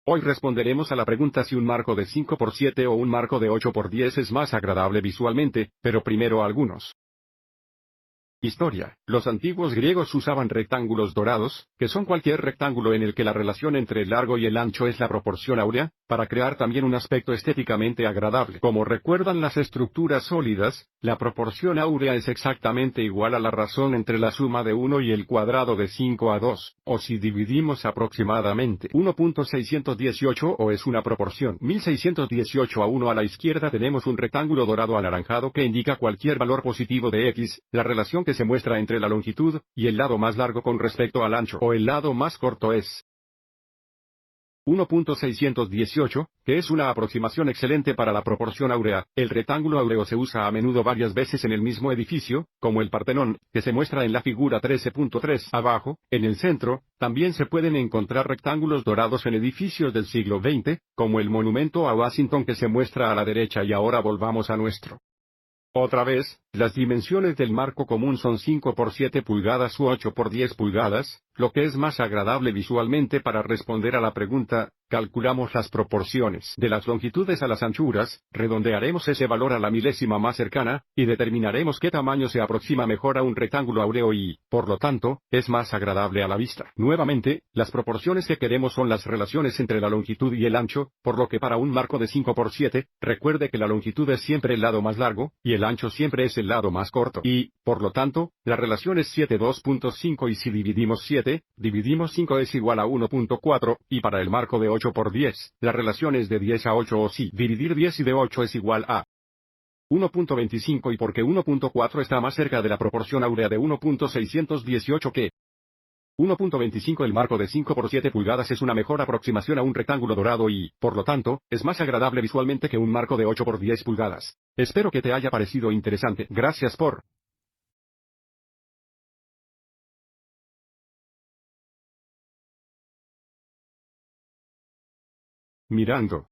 Hoy responderemos a la pregunta si un marco de 5x7 o un marco de 8x10 es más agradable visualmente, pero primero algunos. Historia. Los antiguos griegos usaban rectángulos dorados, que son cualquier rectángulo en el que la relación entre el largo y el ancho es la proporción áurea, para crear también un aspecto estéticamente agradable. Como recuerdan las estructuras sólidas, la proporción áurea es exactamente igual a la razón entre la suma de 1 y el cuadrado de 5 a 2, o si dividimos aproximadamente 1.618 o es una proporción 1618 a 1 a la izquierda tenemos un rectángulo dorado anaranjado que indica cualquier valor positivo de x, la relación que se muestra entre la longitud y el lado más largo con respecto al ancho o el lado más corto es 1.618, que es una aproximación excelente para la proporción áurea. El rectángulo áureo se usa a menudo varias veces en el mismo edificio, como el Partenón, que se muestra en la figura 13.3 abajo. En el centro, también se pueden encontrar rectángulos dorados en edificios del siglo XX, como el monumento a Washington que se muestra a la derecha y ahora volvamos a nuestro. Otra vez, las dimensiones del marco común son 5 por 7 pulgadas u 8 por 10 pulgadas, lo que es más agradable visualmente para responder a la pregunta. Calculamos las proporciones de las longitudes a las anchuras, redondearemos ese valor a la milésima más cercana, y determinaremos qué tamaño se aproxima mejor a un rectángulo áureo y, por lo tanto, es más agradable a la vista. Nuevamente, las proporciones que queremos son las relaciones entre la longitud y el ancho, por lo que para un marco de 5 por 7, recuerde que la longitud es siempre el lado más largo, y el ancho siempre es el lado más corto. Y, por lo tanto, la relación es 7:2.5 y si dividimos 7, dividimos 5 es igual a 1.4, y para el marco de 8 por 10, la relación es de 10 a 8 o si dividir 10 y de 8 es igual a 1.25 y porque 1.4 está más cerca de la proporción áurea de 1.618 que 1.25 el marco de 5 por 7 pulgadas es una mejor aproximación a un rectángulo dorado y, por lo tanto, es más agradable visualmente que un marco de 8 por 10 pulgadas. Espero que te haya parecido interesante. Gracias por mirando.